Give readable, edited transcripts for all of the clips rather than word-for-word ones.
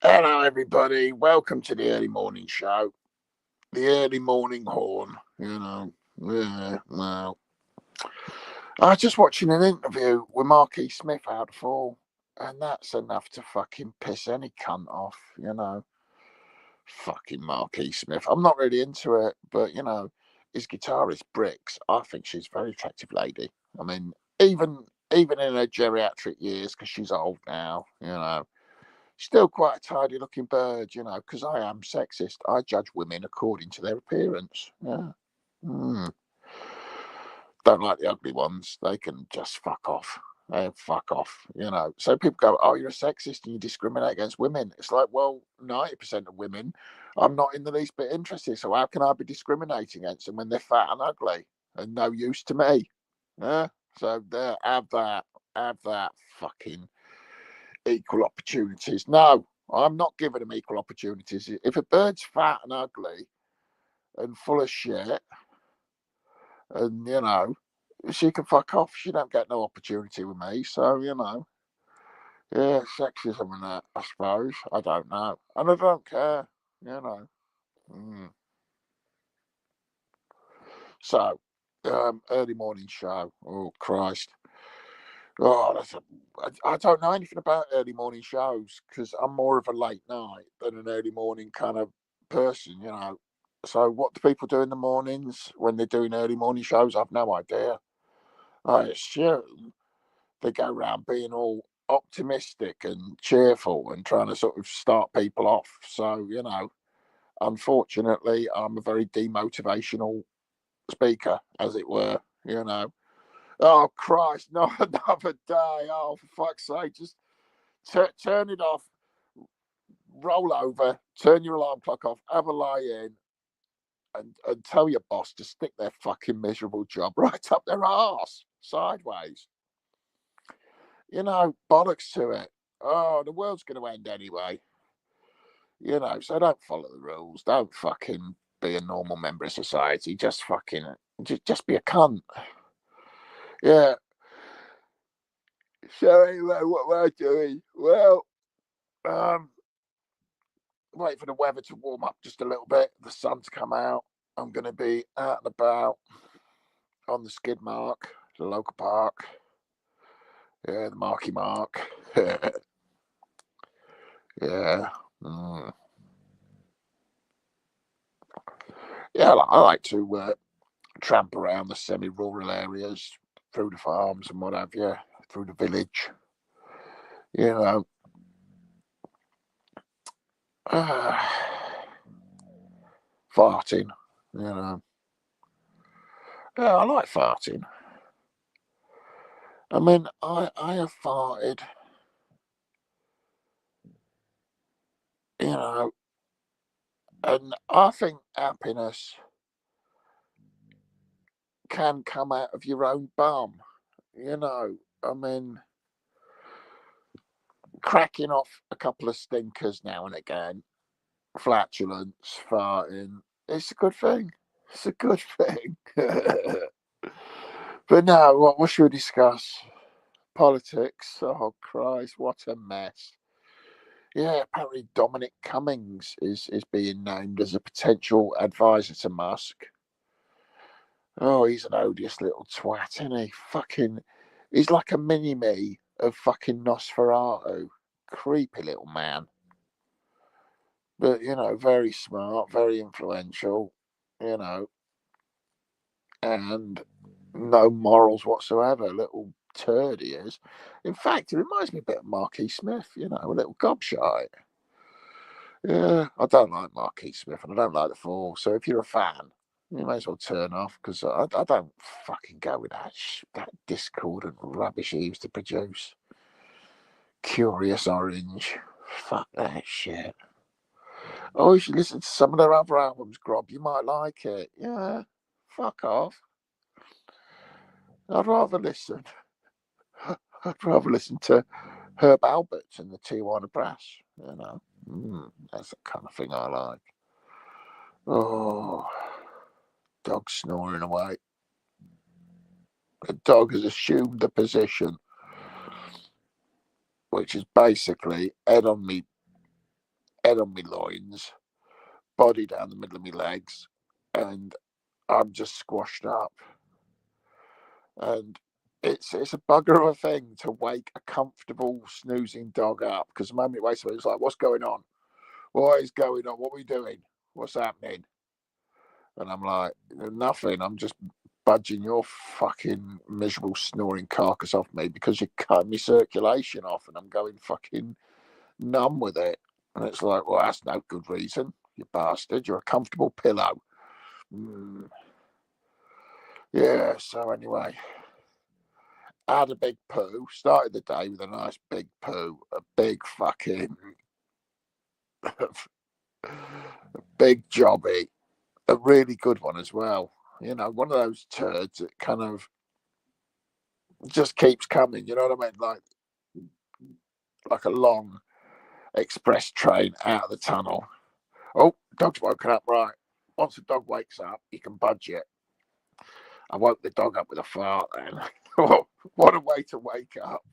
Hello, everybody. Welcome to the early morning show. The early morning horn, Yeah, well, I was just watching an interview with Marquis Smith out of Fall, and that's enough to fucking piss any cunt off. Fucking Marquis Smith. I'm not really into it, but, his guitarist, Bricks, I think she's a very attractive lady. I mean, even in her geriatric years, because she's old now. Still quite a tidy looking bird, because I am sexist. I judge women according to their appearance. Yeah. Mm. Don't like the ugly ones. They can just fuck off. They fuck off. So people go, oh, you're a sexist and you discriminate against women. It's like, well, 90% of women, I'm not in the least bit interested. So how can I be discriminating against them when they're fat and ugly and no use to me? Yeah. So there, have that fucking equal opportunities. No, I'm not giving them equal opportunities. If a bird's fat and ugly and full of shit, and she can fuck off. She don't get no opportunity with me. So yeah, sexism and that. I suppose I don't know, and I don't care. You know. Mm. So, early morning show. Oh Christ. Oh, I don't know anything about early morning shows because I'm more of a late night than an early morning kind of person. So, what do people do in the mornings when they're doing early morning shows? I've no idea. I assume they go around being all optimistic and cheerful and trying to sort of start people off. So, unfortunately, I'm a very demotivational speaker, as it were. Oh Christ, not another day. Oh, for fuck's sake, just turn it off, roll over, turn your alarm clock off, have a lie in, and tell your boss to stick their fucking miserable job right up their arse, sideways. Bollocks to it. Oh, the world's going to end anyway. So don't follow the rules. Don't fucking be a normal member of society. Just be a cunt. Yeah. So anyway, what we're doing? Well, wait for the weather to warm up just a little bit, the sun to come out. I'm going to be out and about on the skid mark, the local park. Yeah, the Marky Mark. Yeah. Mm. Yeah, I like to tramp around the semi-rural areas, through the farms and what have you, through the village. You know, uh, farting. You know, yeah, I like farting. I mean, I have farted. You know, and I think happiness can come out of your own bum. I mean, cracking off a couple of stinkers now and again, flatulence, farting, it's a good thing. It's a good thing. But no, what should we discuss? Politics. Oh Christ, what a mess. Yeah, apparently Dominic Cummings is being named as a potential advisor to Musk. Oh, he's an odious little twat, isn't he? He's like a mini me of fucking Nosferatu. Creepy little man. But, very smart, very influential, you know, and no morals whatsoever. Little turd he is. In fact, he reminds me a bit of Marquis Smith, a little gobshite. Yeah, I don't like Marquis Smith and I don't like the Fall. So if you're a fan, you may as well turn off because I don't fucking go with that discordant rubbish he used to produce. Curious Orange. Fuck that shit. Oh, you should listen to some of their other albums, Grob. You might like it. Yeah, fuck off. I'd rather listen. I'd rather listen to Herb Alberts and the Tijuana Brass. That's the kind of thing I like. Oh, dog snoring away. The dog has assumed the position, which is basically head on me head on my loins, body down the middle of my legs, and I'm just squashed up. And it's a bugger of a thing to wake a comfortable snoozing dog up, because the moment it wakes up, it's like, what's going on? What is going on? What are we doing? What's happening? And I'm like, nothing. I'm just budging your fucking miserable snoring carcass off me because you're cutting my circulation off, and I'm going fucking numb with it. And it's like, well, that's no good reason, you bastard. You're a comfortable pillow. Yeah, so anyway, I had a big poo. Started the day with a nice big poo. A big fucking... a big jobby. A really good one as well. You know, one of those turds that kind of just keeps coming. You know what I mean? Like a long express train out of the tunnel. Oh, dog's woken up. Right. Once the dog wakes up, you can budge it. I woke the dog up with a fart then. What a way to wake up.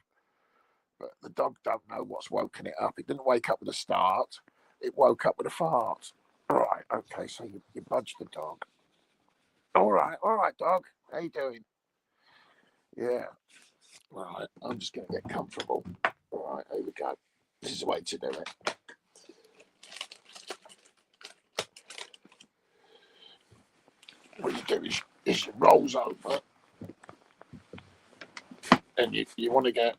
But the dog don't know what's woken it up. It didn't wake up with a start. It woke up with a fart. Right. Okay. So you budge the dog. All right, dog. How you doing? Yeah. Right. I'm just going to get comfortable. All right. Here we go. This is the way to do it. What you do is you rolls over, and you want to get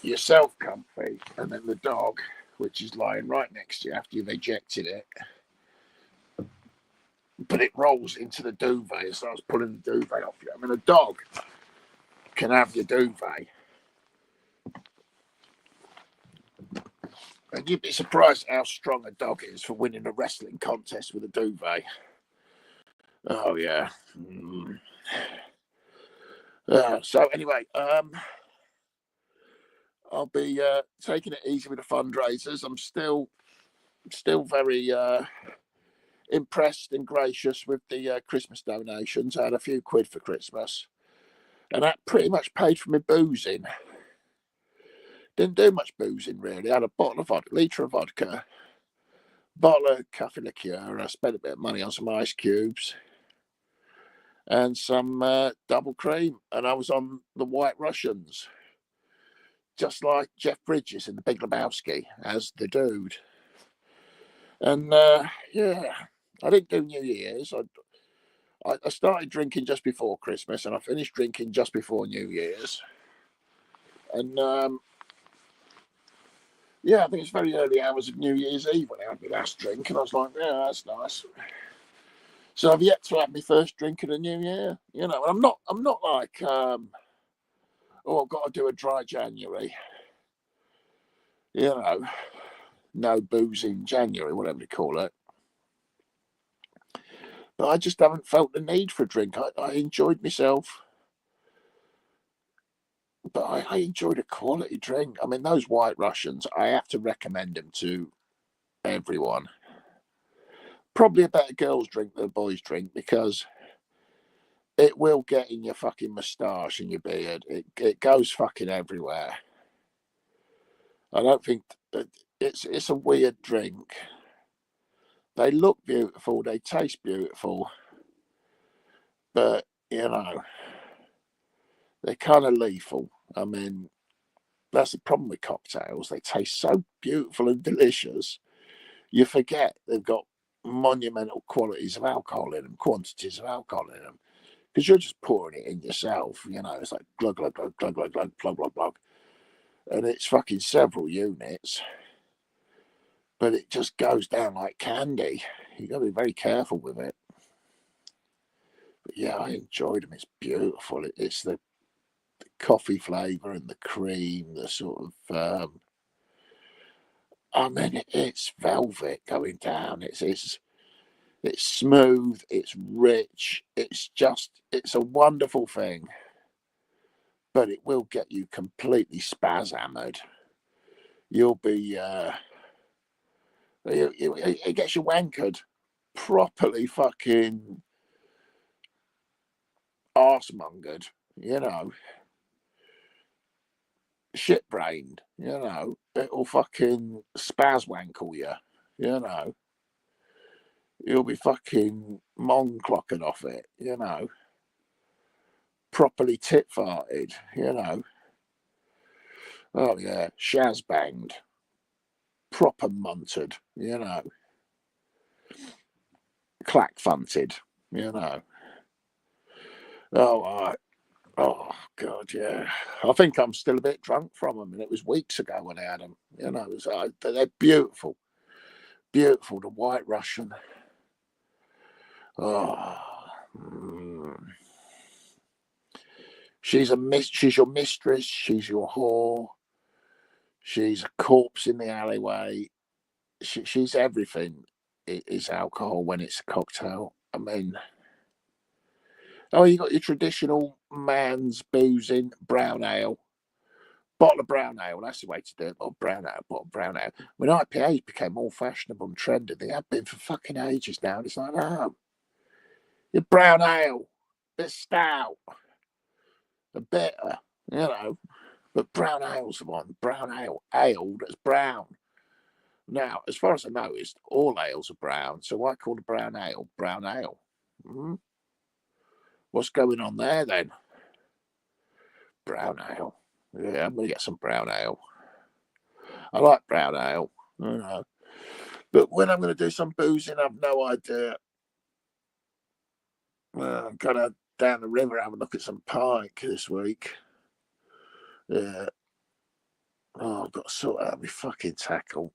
yourself comfy, and then the dog, which is lying right next to you after you've ejected it, but it rolls into the duvet and starts pulling the duvet off you. I mean, a dog can have your duvet, and you'd be surprised how strong a dog is for winning a wrestling contest with a duvet. Oh yeah. So anyway, I'll be taking it easy with the fundraisers. I'm still very impressed and gracious with the Christmas donations. I had a few quid for Christmas, and that pretty much paid for my boozing. Didn't do much boozing really. I had a bottle of vodka, litre of vodka, bottle of coffee liqueur. I spent a bit of money on some ice cubes and some double cream, and I was on the White Russians, just like Jeff Bridges in The Big Lebowski as the dude. And yeah, I didn't do New Year's. I started drinking just before Christmas, and I finished drinking just before New Year's. And yeah, I think it's very early hours of New Year's Eve when I had my last drink, and I was like, yeah, that's nice. So I've yet to have my first drink of the new year. You know, I'm not like, oh, I've got to do a dry January. You know, no booze in January, whatever you call it. But I just haven't felt the need for a drink. I enjoyed myself, but I enjoyed a quality drink. I mean, those White Russians, I have to recommend them to everyone. Probably a better girls' drink than a boys' drink, because it will get in your fucking moustache and your beard. It goes fucking everywhere. I don't think it's a weird drink. They look beautiful, they taste beautiful, but you know, they're kind of lethal. I mean, that's the problem with cocktails. They taste so beautiful and delicious, you forget they've got monumental qualities of alcohol in them, quantities of alcohol in them, because you're just pouring it in yourself. You know, it's like glug glug glug glug glug glug glug glug glug, and it's fucking several units, but it just goes down like candy. You got to be very careful with it. But yeah, I enjoyed them. It's beautiful. It's the coffee flavour and the cream, the sort of I mean, it's velvet going down. It's smooth. It's rich. It's a wonderful thing. But it will get you completely spaz-hammered. You'll be it gets you wankered, properly fucking arsemongered. You know. shit-brained, it'll fucking spazwankle you, you'll be fucking mong-clocking off it, properly tit-farted, oh yeah, shaz-banged, proper munted, clack-funted, oh, God, yeah. I think I'm still a bit drunk from them, and it was weeks ago when I had them. They're beautiful, beautiful. The White Russian. Oh, she's your mistress. She's your whore. She's a corpse in the alleyway. She's everything. It is alcohol when it's a cocktail. I mean. Oh, you got your traditional man's boozing brown ale. Bottle of brown ale, that's the way to do it. Bottle of brown ale. When IPAs became more fashionable and trendy, they have been for fucking ages now. And it's like, no. Your brown ale, a bit stout, a bitter, But brown ale's the one. Brown ale that's brown. Now, as far as I noticed, all ales are brown. So why call the brown ale brown ale? What's going on there then? Brown ale. Yeah, I'm going to get some brown ale. I like brown ale, But when I'm going to do some boozing, I've no idea. I'm going down the river, have a look at some pike this week. Yeah. Oh, I've got to sort out my fucking tackle.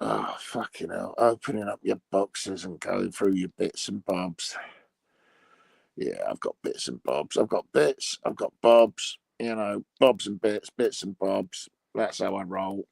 Oh, fucking hell. Opening up your boxes and going through your bits and bobs. Yeah, I've got bits and bobs. I've got bits, I've got bobs, bobs and bits and bobs. That's how I roll.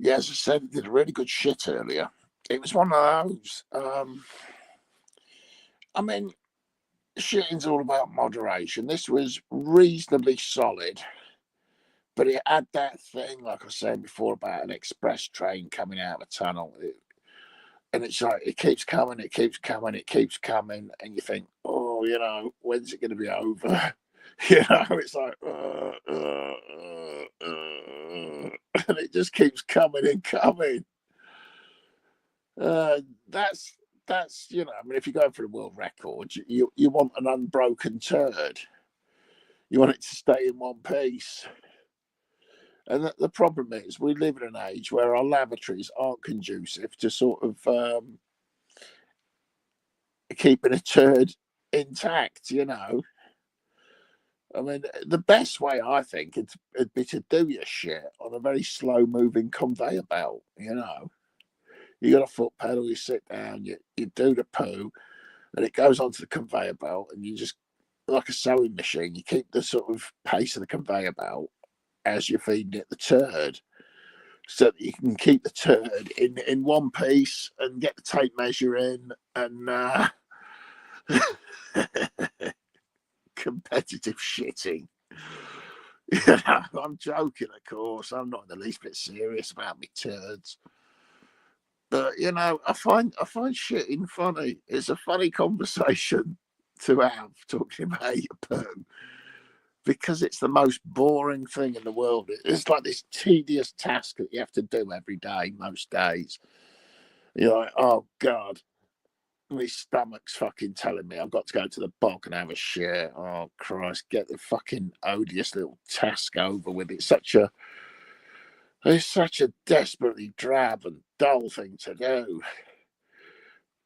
Yeah, as I said, it did a really good shit earlier. It was one of those. I mean, shitting's all about moderation. This was reasonably solid, but it had that thing, like I was saying before, about an express train coming out of a tunnel. And it's like, it keeps coming, it keeps coming, it keeps coming. And you think, oh, when's it going to be over? It's like, and it just keeps coming and coming. That's I mean, if you're going for a world record, you want an unbroken turd. You want it to stay in one piece. And the problem is, we live in an age where our lavatories aren't conducive to sort of keeping a turd intact, I mean, the best way, I think, it'd be to do your shit on a very slow-moving conveyor belt, You got a foot pedal, you sit down, you do the poo, and it goes onto the conveyor belt, and you just, like a sewing machine, you keep the sort of pace of the conveyor belt as you're feeding it the turd, so that you can keep the turd in one piece and get the tape measure in, and competitive shitting. I'm joking, of course. I'm not in the least bit serious about me turds. But I find shitting funny. It's a funny conversation to have, talking about your poo, because it's the most boring thing in the world. It's like this tedious task that you have to do every day, most days. You're like, oh God, my stomach's fucking telling me I've got to go to the bog and have a shit. Oh Christ, get the fucking odious little task over with. It's such a desperately drab and dull thing to do.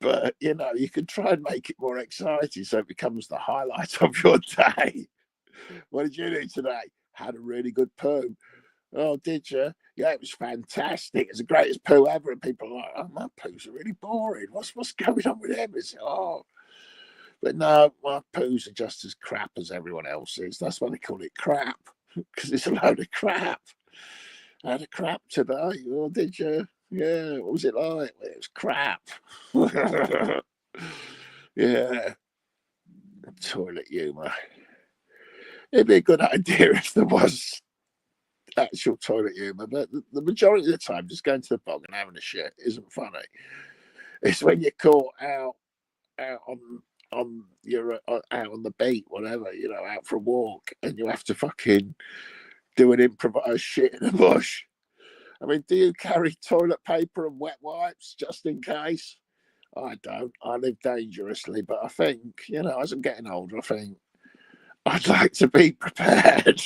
But you can try and make it more exciting so it becomes the highlight of your day. What did you do today? Had a really good poo. Oh, did you? Yeah, it was fantastic. It's the greatest poo ever. And people are like, oh, my poos are really boring. What's going on with them? But no, my poos are just as crap as everyone else's. That's why they call it crap, because it's a load of crap. I had a crap today. Oh, did you? Yeah, what was it like? It was crap. Yeah. Toilet humour. It'd be a good idea if there was actual toilet humour, but the majority of the time, just going to the bog and having a shit isn't funny. It's when you're caught out on your out on the beat, whatever, out for a walk, and you have to fucking do an improvised shit in a bush. I mean, do you carry toilet paper and wet wipes just in case? I don't. I live dangerously, but I think, as I'm getting older, I think I'd like to be prepared.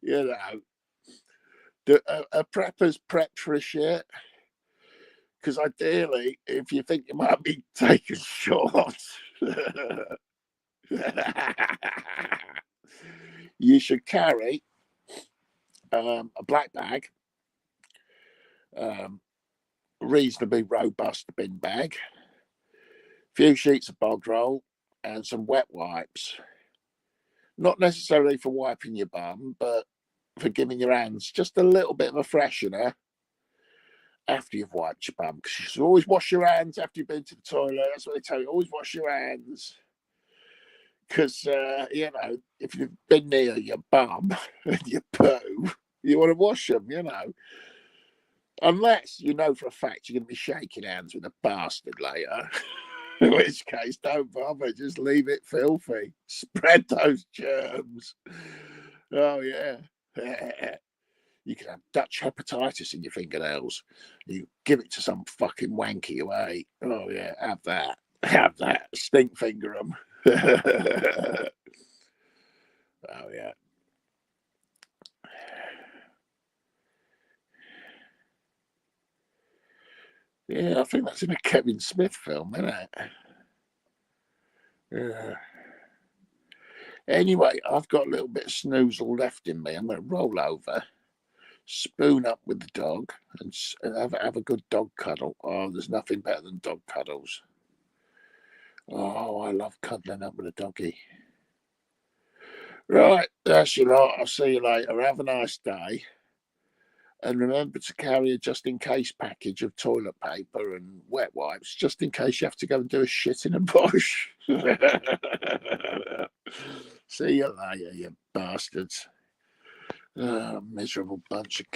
you know, a prepper's prepped for a shit. Because ideally, if you think you might be taken short, you should carry a black bag, reasonably robust bin bag, a few sheets of bog roll, and some wet wipes. Not necessarily for wiping your bum, but for giving your hands just a little bit of a freshener after you've wiped your bum. Because you should always wash your hands after you've been to the toilet. That's what they tell you. Always wash your hands. Because, if you've been near your bum and your poo, you want to wash them, Unless you know for a fact you're going to be shaking hands with a bastard later. In which case, don't bother. Just leave it filthy. Spread those germs. Oh, yeah. You can have Dutch hepatitis in your fingernails. You give it to some fucking wanky you ate. Oh, yeah, have that. Have that. Stink finger them. Oh, yeah. Yeah, I think that's in a Kevin Smith film, isn't it? Yeah. Anyway, I've got a little bit of snoozle left in me. I'm going to roll over, spoon up with the dog, and have a good dog cuddle. Oh, there's nothing better than dog cuddles. Oh, I love cuddling up with a doggy. Right, that's your lot. I'll see you later. Have a nice day. And remember to carry a just-in-case package of toilet paper and wet wipes, just in case you have to go and do a shit in a bush. See you later, you bastards. Oh, miserable bunch of